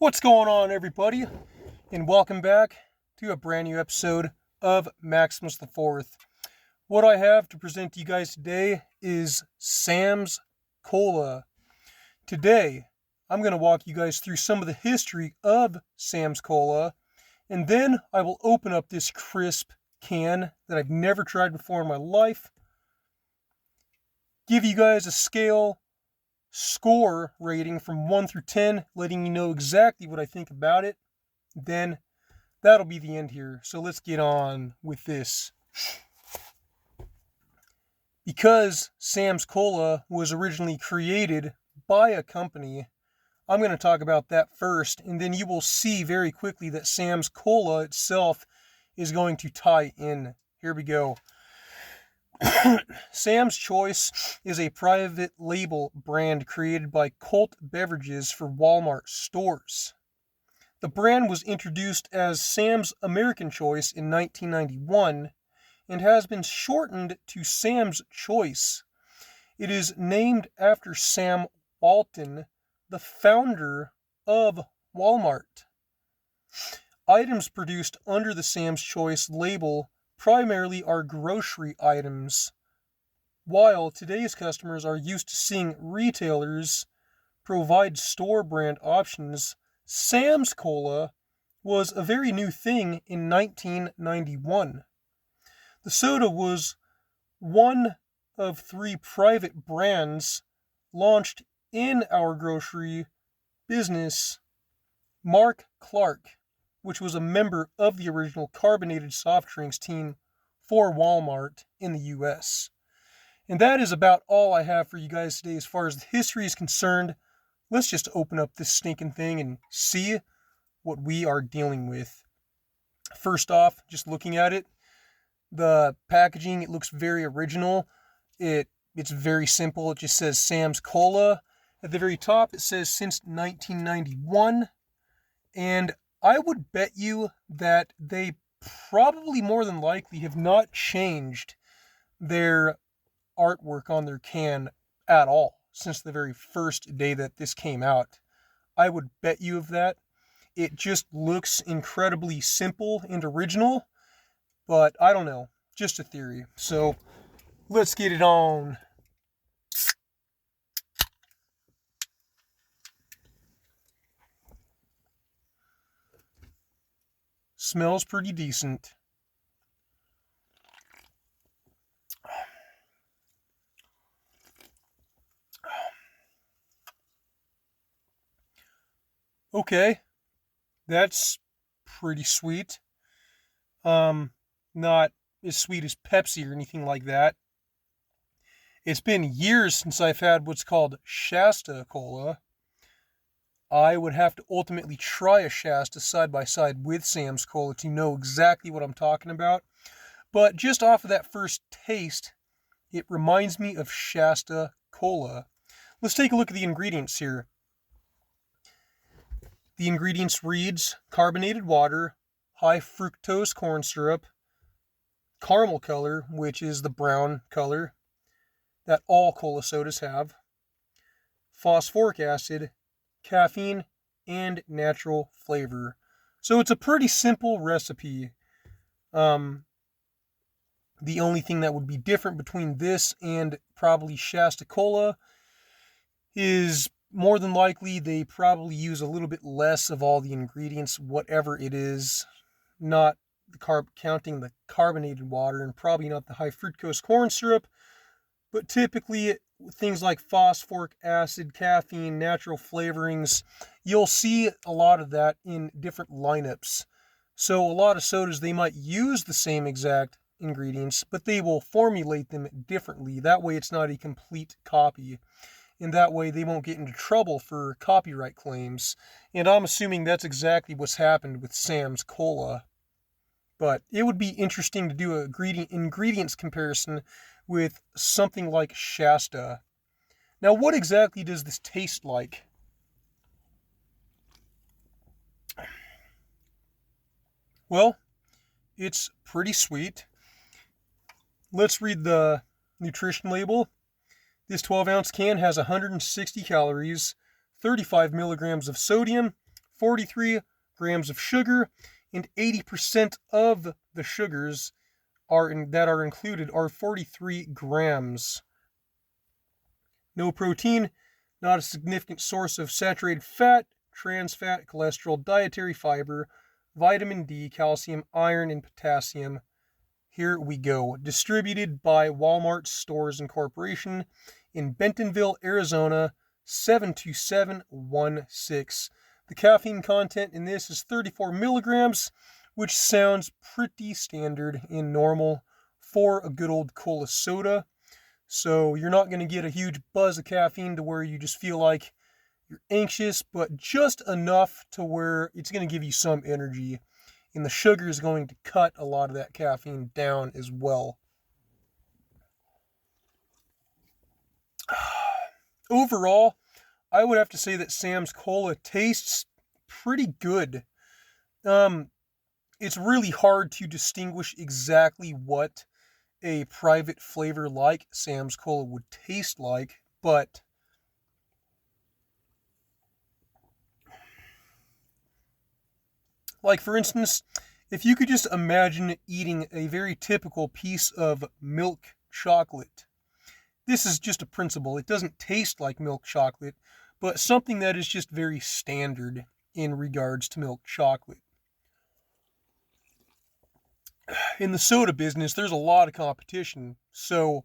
What's going on, everybody? And welcome back to a brand new episode of Maximus the Fourth. What I have to present to you guys today is Sam's Cola. Today, I'm going to walk you guys through some of the history of Sam's Cola, and then I will open up this crisp can that I've never tried before in my life, give you guys a score rating from 1 through 10, letting you know exactly what I think about it. Then that'll be the end here. So let's get on with this. Because Sam's Cola was originally created by a company, I'm going to talk about that first, and then you will see very quickly that Sam's Cola itself is going to tie in. Here we go. Sam's Choice is a private label brand created by Colt Beverages for Walmart stores. The brand was introduced as Sam's American Choice in 1991 and has been shortened to Sam's Choice. It is named after Sam Walton, the founder of Walmart. Items produced under the Sam's Choice label primarily are grocery items. While today's customers are used to seeing retailers provide store brand options, Sam's Cola was a very new thing in 1991. The soda was one of 3 private brands launched in our grocery business. Mark Clark, which was a member of the original carbonated soft drinks team for Walmart in the US. And that is about all I have for you guys today as far as the history is concerned. Let's just open up this stinking thing and see what we are dealing with. First off, just looking at it, the packaging, it looks very original. It's very simple. It just says Sam's Cola. At the very top, it says since 1991. And I would bet you that they probably more than likely have not changed their artwork on their can at all since the very first day that this came out. I would bet you of that. It just looks incredibly simple and original, but I don't know, just a theory. So let's get it on. Smells pretty decent. Okay, that's pretty sweet. Not as sweet as Pepsi or anything like that. It's been years since I've had what's called Shasta Cola. I would have to ultimately try a Shasta side by side with Sam's Cola to know exactly what I'm talking about. But just off of that first taste, it reminds me of Shasta Cola. Let's take a look at the ingredients here. The ingredients reads carbonated water, high fructose corn syrup, caramel color, which is the brown color that all cola sodas have, phosphoric acid, caffeine, and natural flavor. So it's a pretty simple recipe. The only thing that would be different between this and probably Shasta Cola is more than likely they probably use a little bit less of all the ingredients, whatever it is, not counting the carbonated water and probably not the high fructose corn syrup, but typically things like phosphoric acid, caffeine, natural flavorings, you'll see a lot of that in different lineups. So a lot of sodas, they might use the same exact ingredients, but they will formulate them differently. That way it's not a complete copy. And that way they won't get into trouble for copyright claims. And I'm assuming that's exactly what's happened with Sam's Cola. But it would be interesting to do a ingredients comparison with something like Shasta. Now, what exactly does this taste like? Well, it's pretty sweet. Let's read the nutrition label. This 12-ounce can has 160 calories, 35 milligrams of sodium, 43 grams of sugar, and 80% of the sugars that are included are 43 grams. No protein, not a significant source of saturated fat, trans fat, cholesterol, dietary fiber, vitamin D, calcium, iron, and potassium. Here we go. Distributed by Walmart Stores Incorporation in Bentonville, Arizona, 72716. The caffeine content in this is 34 milligrams, which sounds pretty standard and normal for a good old cola soda. So you're not going to get a huge buzz of caffeine to where you just feel like you're anxious, but just enough to where it's going to give you some energy. And the sugar is going to cut a lot of that caffeine down as well. Overall, I would have to say that Sam's Cola tastes pretty good. It's really hard to distinguish exactly what a private flavor like Sam's Cola would taste like, but like for instance, if you could just imagine eating a very typical piece of milk chocolate. This is just a principle. It doesn't taste like milk chocolate, but something that is just very standard in regards to milk chocolate. In the soda business, there's a lot of competition, so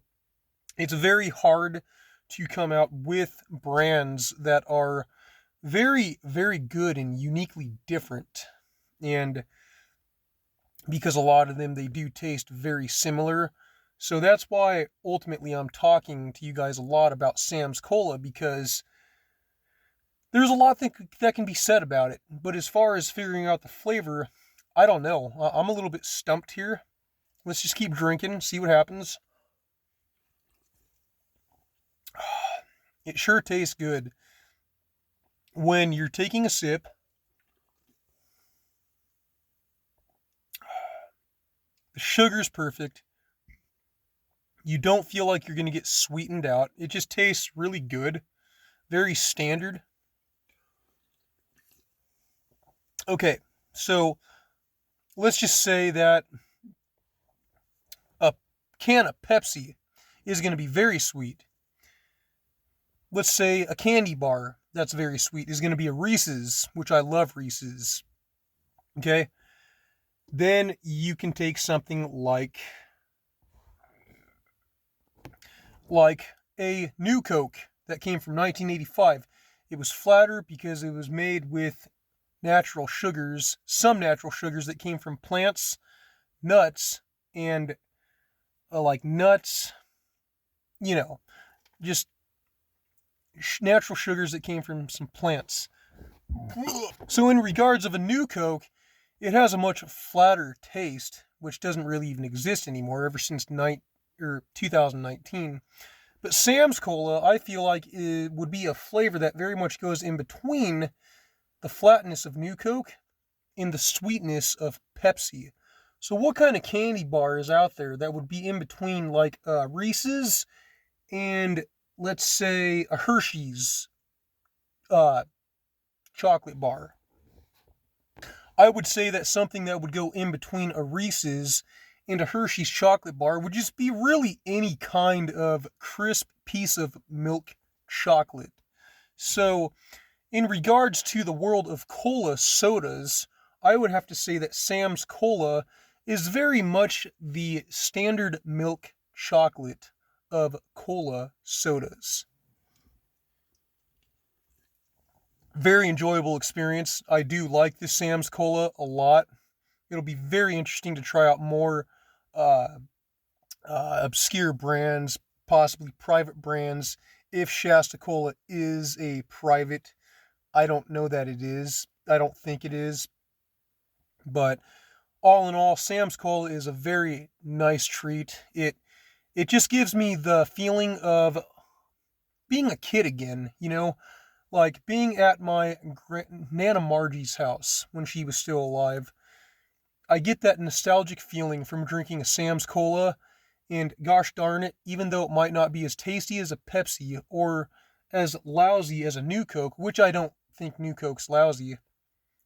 it's very hard to come out with brands that are very, very good and uniquely different. And because a lot of them, they do taste very similar. So that's why ultimately I'm talking to you guys a lot about Sam's Cola, because there's a lot that can be said about it. But as far as figuring out the flavor, I don't know. I'm a little bit stumped here. Let's just keep drinking, see what happens. It sure tastes good. When you're taking a sip, the sugar's perfect. You don't feel like you're going to get sweetened out. It just tastes really good. Very standard. Okay, so let's just say that a can of Pepsi is going to be very sweet. Let's say a candy bar that's very sweet is going to be a Reese's, which I love Reese's. Okay? Then you can take something like a New Coke that came from 1985. It was flatter because it was made with natural sugars, some natural sugars that came from plants, nuts, and like nuts, just natural sugars that came from some plants. So in regards of a New Coke, it has a much flatter taste, which doesn't really even exist anymore ever since 2019. But Sam's Cola, I feel like it would be a flavor that very much goes in between the flatness of New Coke and the sweetness of Pepsi. So what kind of candy bar is out there that would be in between like Reese's and let's say a Hershey's chocolate bar? I would say that something that would go in between a Reese's and a Hershey's chocolate bar would just be really any kind of crisp piece of milk chocolate. So, in regards to the world of cola sodas, I would have to say that Sam's Cola is very much the standard milk chocolate of cola sodas. Very enjoyable experience. I do like this Sam's Cola a lot. It'll be very interesting to try out more obscure brands, possibly private brands. If Shasta Cola is a private, I don't know that it is. I don't think it is. But all in all, Sam's Cola is a very nice treat. It just gives me the feeling of being a kid again, like being at my Nana Margie's house when she was still alive. I get that nostalgic feeling from drinking a Sam's Cola, and gosh darn it, even though it might not be as tasty as a Pepsi or as lousy as a New Coke, which I don't think New Coke's lousy,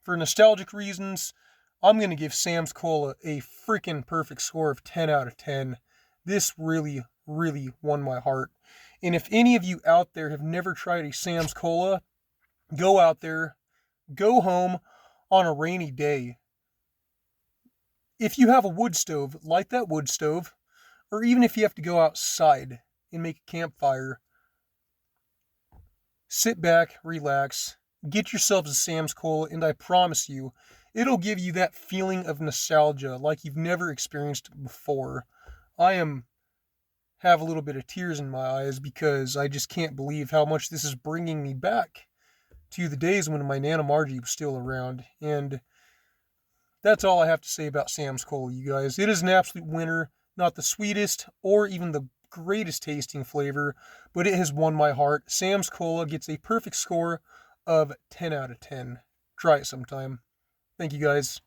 for nostalgic reasons, I'm going to give Sam's Cola a freaking perfect score of 10 out of 10. This really, really won my heart. And if any of you out there have never tried a Sam's Cola, go out there, go home on a rainy day. If you have a wood stove, light that wood stove, or even if you have to go outside and make a campfire, sit back, relax, get yourself a Sam's Cola, and I promise you, it'll give you that feeling of nostalgia like you've never experienced before. I have a little bit of tears in my eyes because I just can't believe how much this is bringing me back to the days when my Nana Margie was still around. And that's all I have to say about Sam's Cola, you guys. It is an absolute winner. Not the sweetest or even the greatest tasting flavor, but it has won my heart. Sam's Cola gets a perfect score of 10 out of 10. Try it sometime. Thank you, guys.